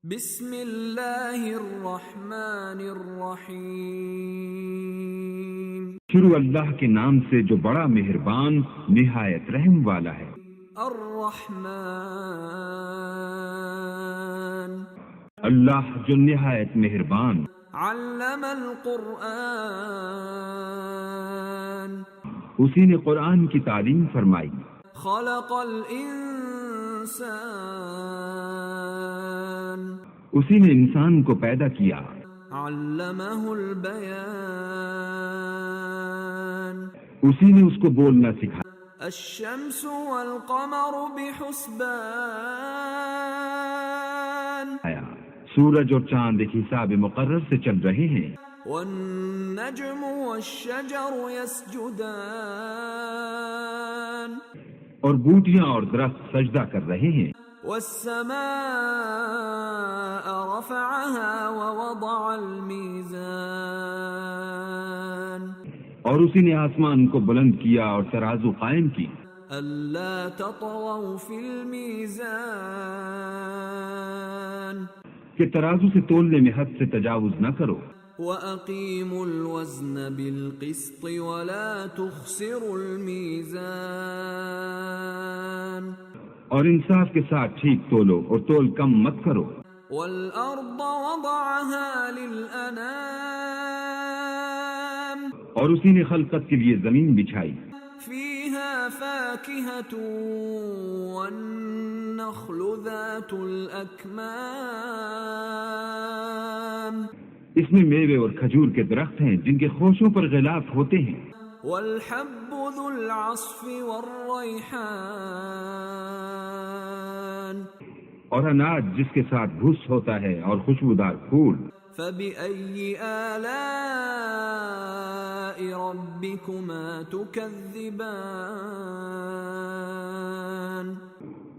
بسم اللہ الرحمن الرحیم۔ شروع اللہ کے نام سے جو بڑا مہربان نہایت رحم والا ہے۔ الرحمن، اللہ جو نہایت مہربان۔ علم القرآن، اسی نے قرآن کی تعلیم فرمائی۔ خلق الانسان، اسی نے انسان کو پیدا کیا۔ علمہ البیان، اسی نے اس کو بولنا سکھایا۔ الشمس والقمر بحسبان، سورج اور چاند ایک حساب مقرر سے چل رہے ہیں۔ والنجم والشجر يسجدان، اور بوٹیاں اور درخت سجدہ کر رہے ہیں۔ والسماء رفعها ووضع الميزان، اور اسی نے آسمان کو بلند کیا اور ترازو قائم کی۔ ألا تطغوا في الميزان، کہ ترازو سے تولنے میں حد سے تجاوز نہ کرو۔ وَأَقِيمُوا الْوَزْنَ بِالْقِسْطِ وَلَا تُخْسِرُوا الْمِيزَانَ، اور انصاف کے ساتھ ٹھیک تولو اور تول کم مت کرو۔ وَالْأَرْضَ وَضَعَهَا لِلْأَنَامِ، اور اسی نے خلقت کے لیے زمین بچھائی۔ فِيهَا فَاكِهَةٌ وَالنَّخْلُ ذَاتُ الْأَكْمَامِ، اس میں میوے اور کھجور کے درخت ہیں جن کے خوشوں پر غلاف ہوتے ہیں۔ والحب ذو العصف والریحان، اور اناج جس کے ساتھ بھوس ہوتا ہے اور خوشبودار پھول۔ فبأي آلاء ربكما تكذبان،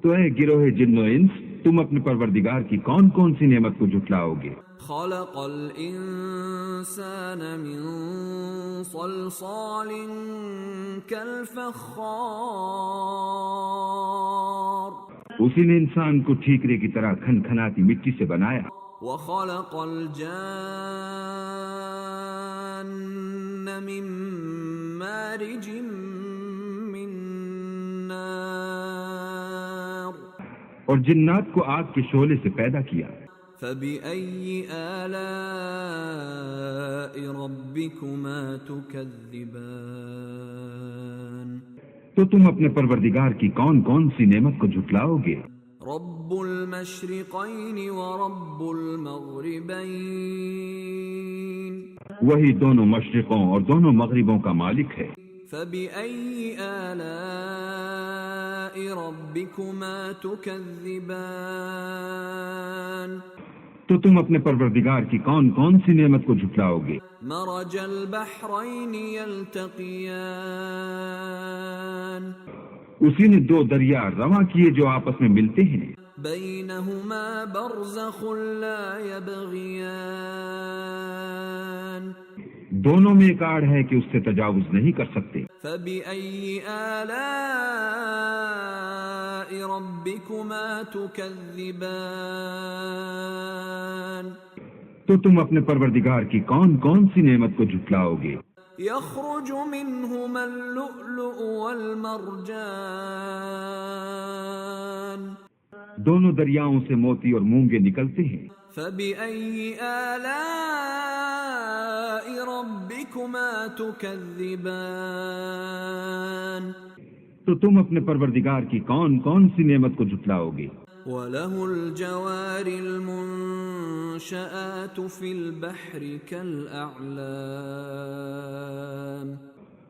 تو اے گروہ جن و انس، تم اپنے پروردگار کی کون کون سی نعمت کو جھٹلاؤ گے؟ خلق الانسان من صلصال كالفخار، اسی نے انسان کو ٹھیکرے کی طرح کھنکھناتی مٹی سے بنایا۔ وخلق الجان من مارج من نار، اور جنات کو آگ کے شعلے سے پیدا کیا۔ فبأي آلاء ربكما تكذبان، تو تم اپنے پروردگار کی کون کون سی نعمت کو جھٹلاؤ گے؟ رب المشرقین ورب المغربین، وہی دونوں مشرقوں اور دونوں مغربوں کا مالک ہے۔ فبأي آلاء ربكما تكذبان، تو تم اپنے پروردگار کی کون کون سی نعمت کو جھٹلاؤ گے؟ مرج البحرین یلتقیان، اسی نے دو دریا رواں کیے جو آپس میں ملتے ہیں۔ بینہما برزخ لا یبغیان، دونوں میں ایک آڑ ہے کہ اس سے تجاوز نہیں کر سکتے۔ فبأي آلاء ربكما تكذبان، تو تم اپنے پروردگار کی کون کون سی نعمت کو جھٹلاؤ گے؟ يخرج منهما اللؤلؤ والمرجان، دونوں دریاؤں سے موتی اور مونگے نکلتے ہیں۔ فبأي آلاء ربكما تكذبان، تو تم اپنے پروردگار کی کون کون سی نعمت کو جھٹلاؤ گے؟ وله الجوار المنشآت في البحر كالأعلام،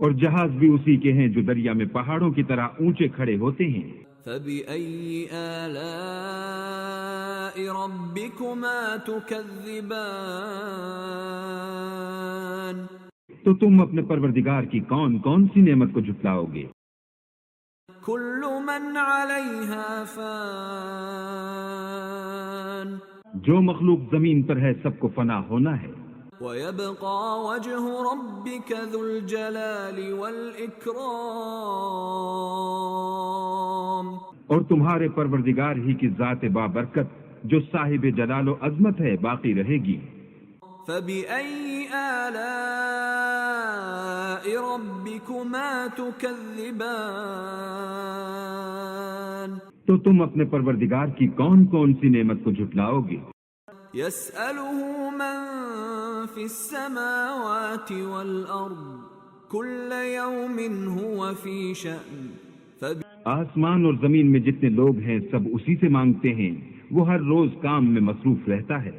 اور جہاز بھی اسی کے ہیں جو دریا میں پہاڑوں کی طرح اونچے کھڑے ہوتے ہیں۔ فبأي آلاء ربكما تكذبان، تو تم اپنے پروردگار کی کون کون سی نعمت کو جھٹلاؤ گے؟ كل من عليها فان، جو مخلوق زمین پر ہے سب کو فنا ہونا ہے۔ ويبقى وجه ربك ذو الجلال والإكرام، اور تمہارے پروردگار ہی کی ذات بابرکت جو صاحب جلال و عظمت ہے باقی رہے گی۔ فَبِأَيِّ آلَاءِ رَبِّكُمَا تُكَذِّبَانِ تو تم اپنے پروردگار کی کون کون سی نعمت کو جھٹلاؤ گے؟ يَسْأَلُهُ مَن فِي السَّمَاوَاتِ وَالْأَرْضِ كُلَّ يَوْمٍ هُوَ فِي شَأْنٍ آسمان اور زمین میں جتنے لوگ ہیں سب اسی سے مانگتے ہیں، وہ ہر روز کام میں مصروف رہتا ہے۔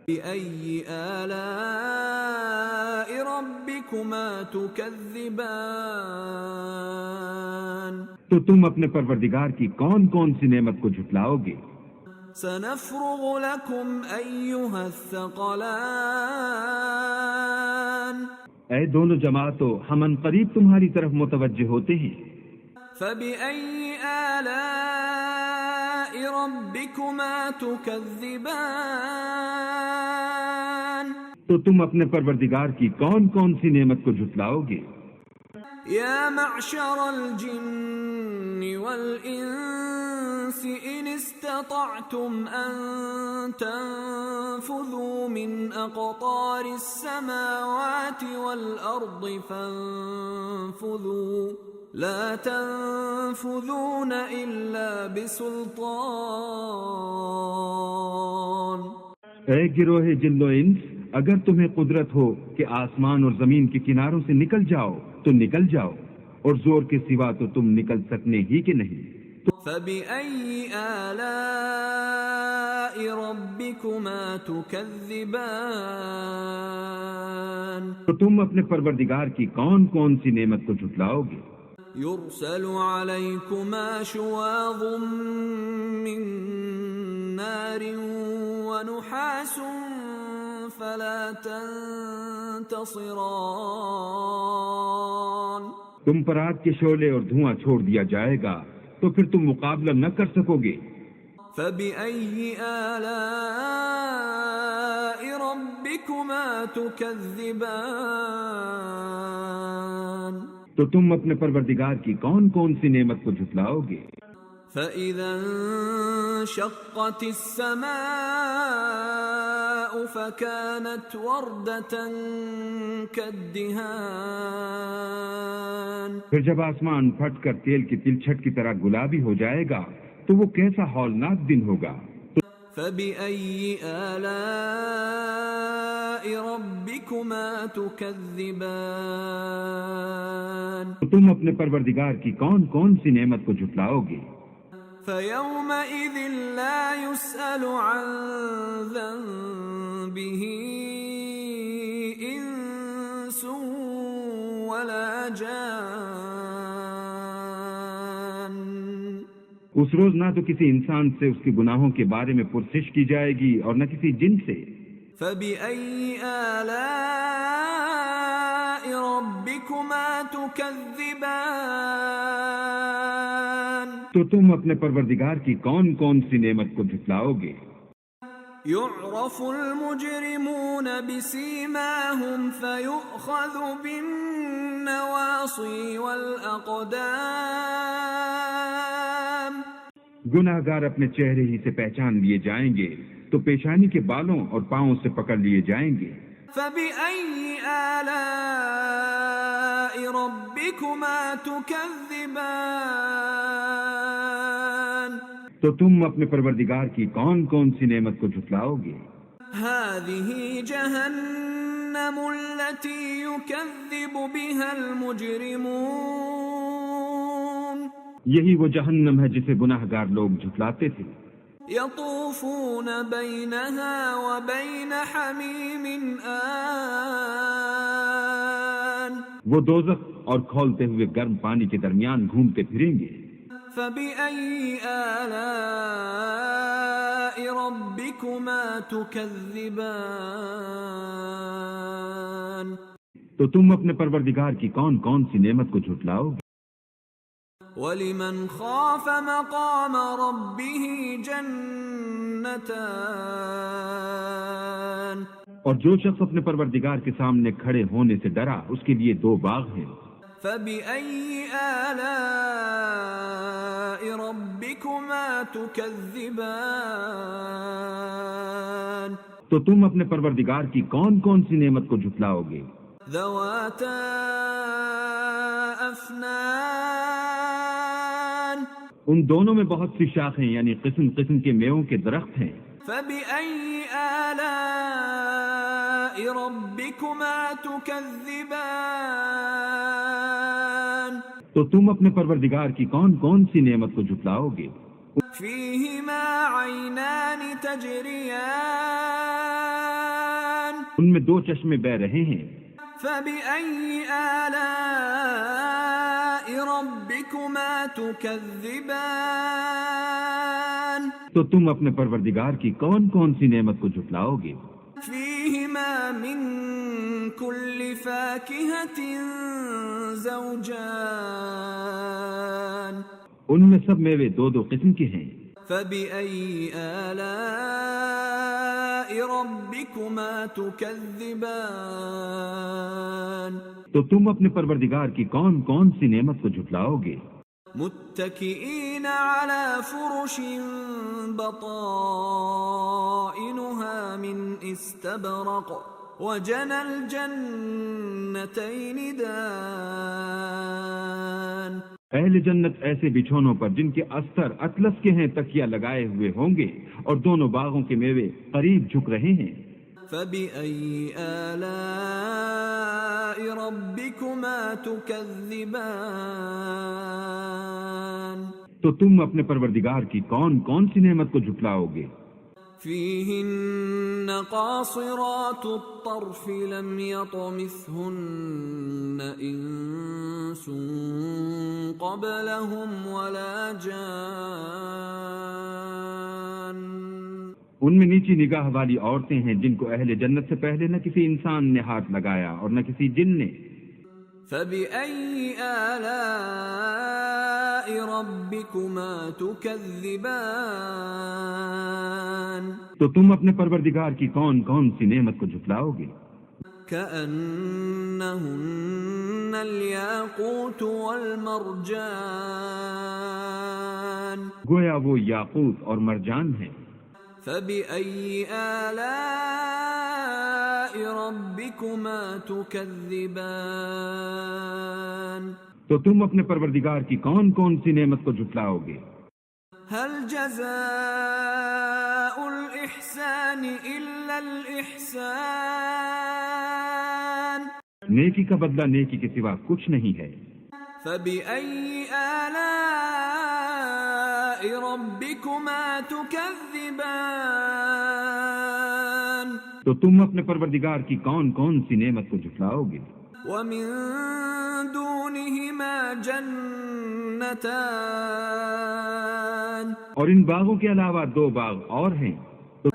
بِأَيِّ آلَاءِ رَبِّكُمَا تُكَذِّبَانِ تو تم اپنے پروردگار کی کون کون سی نعمت کو جھٹلاؤ گے؟ سَنَفْرُغُ لَكُمْ أَيُّهَ الثَّقَلَانِ اے دونوں جماعتوں، ہم عنقریب تمہاری طرف متوجہ ہوتے ہیں۔ فَبِأَيِّ آلَاءِ رَبِّكُمَا تُكَذِّبَانِ تو تم اپنے پروردگار کی کون کون سی نعمت کو جھٹلاؤ گے؟ يَا مَعْشَرَ الْجِنِّ وَالْإِنسِ إِنِ اسْتَطَعْتُمْ أَن تَنفُذُوا مِنْ أَقْطَارِ السَّمَاوَاتِ وَالْأَرْضِ فَانفُذُوا لَا تَنفُذُونَ إِلَّا بِسُلْطَانٍ اے گروہ جن و انس، اگر تمہیں قدرت ہو کہ آسمان اور زمین کے کناروں سے نکل جاؤ تو نکل جاؤ، اور زور کے سوا تو تم نکل سکنے ہی کہ نہیں۔ فَبِأَيِّ آلَاءِ رَبِّكُمَا تُكَذِّبَانِ تو تم اپنے پروردگار کی کون کون سی نعمت کو جھٹلاؤ گے؟ يُرْسَلُ عَلَيْكُمَا شُوَاظٌ مِّن نَّارٍ وَنُحَاسٌ فَلَا تَنتَصِرَانِ تم پر آگ کے شعلے اور دھواں چھوڑ دیا جائے گا تو پھر تم مقابلہ نہ کر سکو گے۔ فَبِأَيِّ آلَاءِ رَبِّكُمَا تُكَذِّبَانِ تو تم اپنے پروردگار کی کون کون سی نعمت کو جھٹلاؤ گے؟ فَإِذَا انشَقَّتِ السَّمَاءُ فَكَانَتْ وَرْدَةً كَالدِّهَانِ پھر جب آسمان پھٹ کر تیل کی تلچھٹ کی طرح گلابی ہو جائے گا تو وہ کیسا ہولناک دن ہوگا۔ فَبِأَيِّ آلَاءِ رَبِّكُمَا تُكَذِّبَانِ تو تم اپنے پروردگار کی کون کون سی نعمت کو جھٹلاؤ گے؟ فَيَوْمَئِذٍ لَا يُسْأَلُ عَن ذَنبِهِ إِنسٌ وَلَا جَانٌّ اس روز نہ تو کسی انسان سے اس کے گناہوں کے بارے میں پرسش کی جائے گی اور نہ کسی جن سے۔ فَبِأَيِّ آلَاءِ رَبِّكُمَا تُكَذِّبَانِ تو تم اپنے پروردگار کی کون کون سی نعمت کو جھٹلاؤ گے؟ يُعْرَفُ الْمُجْرِمُونَ بِسِيمَاهُمْ فَيُؤْخَذُ بِالنَّوَاصِي وَالْأَقْدَامِ گناہ گار اپنے چہرے ہی سے پہچان لیے جائیں گے تو پیشانی کے بالوں اور پاؤں سے پکڑ لیے جائیں گے۔ فَبِأَيِّ آلَاءِ رَبِّكُمَا تُكَذِّبَانِ تو تم اپنے پروردگار کی کون کون سی نعمت کو جھٹلاؤ گے؟ هَذِهِ جَهَنَّمُ الَّتِي يُكَذِّبُ بِهَا الْمُجْرِمُونَ یہی وہ جہنم ہے جسے گناہ گار لوگ جھٹلاتے تھے۔ يَطُوفُونَ بَيْنَهَا وَبَيْنَ حَمِيمٍ آنٍ وہ دوزخ اور کھولتے ہوئے گرم پانی کے درمیان گھومتے پھریں گے۔ فَبِأَيِّ آلَاءِ رَبِّكُمَا تُكَذِّبَانِ تو تم اپنے پروردگار کی کون کون سی نعمت کو جھٹلاؤ گے؟ وَلِمَنْ خَافَ مَقَامَ رَبِّهِ جَنَّتَانِ اور جو شخص اپنے پروردگار کے سامنے کھڑے ہونے سے ڈرا اس کے لیے دو باغ ہیں۔ فَبِأَيِّ آلَاءِ ربكما تكذبان تو تم اپنے پروردگار کی کون کون سی نعمت کو جھٹلاؤ گے؟ ذواتا افنان ان دونوں میں بہت سی شاخیں یعنی قسم قسم کے میووں کے درخت ہیں۔ فبأي آلاء ربكما تكذبان تو تم اپنے پروردگار کی کون کون سی نعمت کو جھٹلاؤ گے؟ فيهما عينان تجريان ان میں دو چشمے بہ رہے ہیں۔ فبأي آلاء ربكما تكذبان تو تم اپنے پروردگار کی کون کون سی نعمت کو جھٹلاؤ گے؟ فيهما من كل فاكهة زوجان ان میں سب میوے دو دو قسم کے ہیں۔ فبأي آلاء ربكما تكذبان تو تم اپنے پروردگار کی کون کون سی نعمت کو جھٹلاؤ گے؟ متكئين على فرش بطائنها من استبرق وجنى الجنتين دان اہل جنت ایسے بچھونوں پر جن کے استر اطلس کے ہیں تکیہ لگائے ہوئے ہوں گے، اور دونوں باغوں کے میوے قریب جھک رہے ہیں۔ فبأي آلاء ربكما تكذبان تو تم اپنے پروردگار کی کون کون سی نعمت کو جھٹلاؤ گے؟ فيهن قاصرات الطرف لم يطمثهن إنس قبلهم ولا جان ان میں نیچی نگاہ والی عورتیں ہیں جن کو اہل جنت سے پہلے نہ کسی انسان نے ہاتھ لگایا اور نہ کسی جن نے۔ فبأي آلاء ربكما تكذبان تو تم اپنے پروردگار کی کون کون سی نعمت کو جھٹلاؤ گے؟ كأنهن الياقوت والمرجان گویا وہ یاقوت اور مرجان ہیں۔ فبأي آلاء ربكما تكذبان تو تم اپنے پروردگار کی کون کون سی نعمت کو جھٹلاؤ گے؟ هل جزاء الإحسان إلا الإحسان نیکی کا بدلہ نیکی کے سوا کچھ نہیں ہے۔ فبأي آلاء ربكما تكذبان تو تم اپنے پروردگار کی کون کون سی نعمت کو جھٹلاؤ گے؟ ومن دونهما جنتان اور ان باغوں کے علاوہ دو باغ اور ہیں۔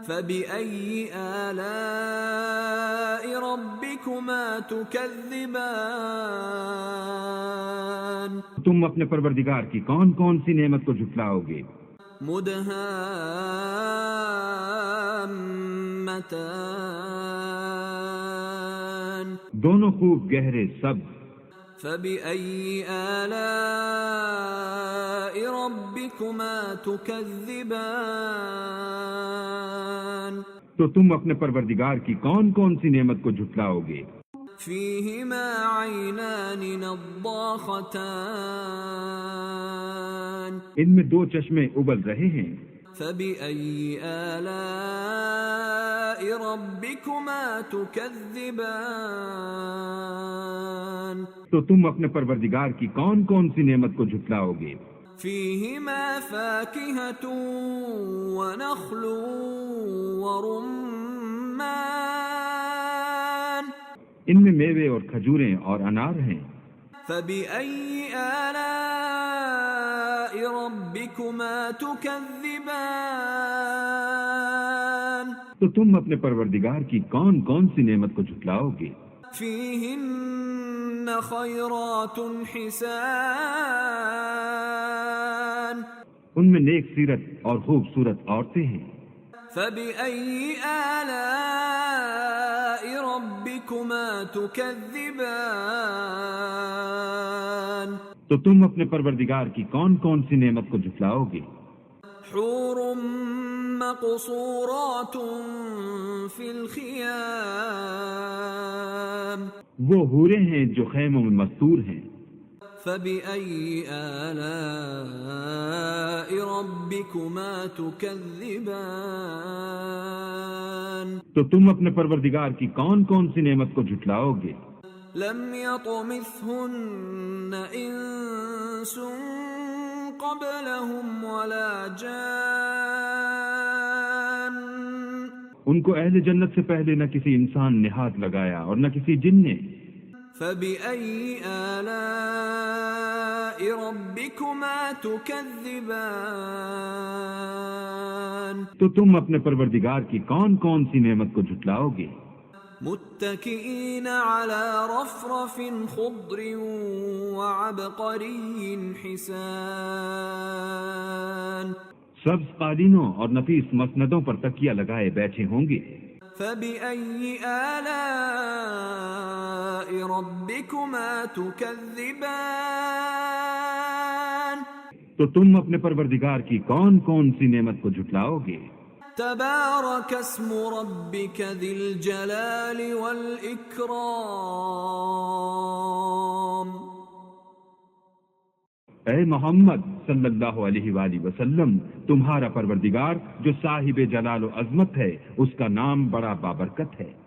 فبأي آلاء ربكما تكذبان تم اپنے پروردگار کی کون کون سی نعمت کو جھٹلاؤ گے؟ مدهامتان دونوں خوب گہرے سبز۔ فبأي آلاء ربكما تكذبان تو تم اپنے پروردگار کی کون کون سی نعمت کو جھٹلاؤ گے؟ فيهما عينان نضاختان ان میں دو چشمے ابل رہے ہیں۔ فبأي آلاء ربكما تكذبان تو تم اپنے پروردگار کی کون کون سی نعمت کو جھٹلاؤ گے؟ فيهما فاكهة ونخل ورمان ان میں میوے اور کھجوریں اور انار ہیں۔ فبأي آلاء ربكما تكذبان تو تم اپنے پروردگار کی کون کون سی نعمت کو جھٹلاؤ گے؟ فيهن خيرات حسان ان میں نیک سیرت اور خوبصورت عورتیں ہیں۔ فبأي آلاء ربكما تكذبان تو تم اپنے پروردگار کی کون کون سی نعمت کو جھٹلاؤ گے؟ حور مقصورات فی الخیام وہ حوریں ہیں جو خیموں میں مستور ہیں۔ فبأي آلاء ربكما تكذبان تو تم اپنے پروردگار کی کون کون سی نعمت کو جھٹلاؤ گے؟ لم يطمثهن انس قبلهم ولا جان، ان کو اہل جنت سے پہلے نہ کسی انسان نے ہاتھ لگایا اور نہ کسی جن نے۔ فبأي آلاء ربكما تكذبان، تو تم اپنے پروردگار کی کون کون سی نعمت کو جھٹلاؤ گے؟ متكئين على رفرف خضر وعبقري حسان، سبز قالینوں اور نفیس مسندوں پر تکیہ لگائے بیٹھے ہوں گے۔ فبأي آلاء ربكما تكذبان، تو تم اپنے پروردگار کی کون کون سی نعمت کو جھٹلاؤ گے؟ تبارك اسم ربك ذي الجلال والإكرام، اے محمد صلی اللہ علیہ وآلہ وسلم، تمہارا پروردگار جو صاحب جلال و عظمت ہے، اس کا نام بڑا بابرکت ہے۔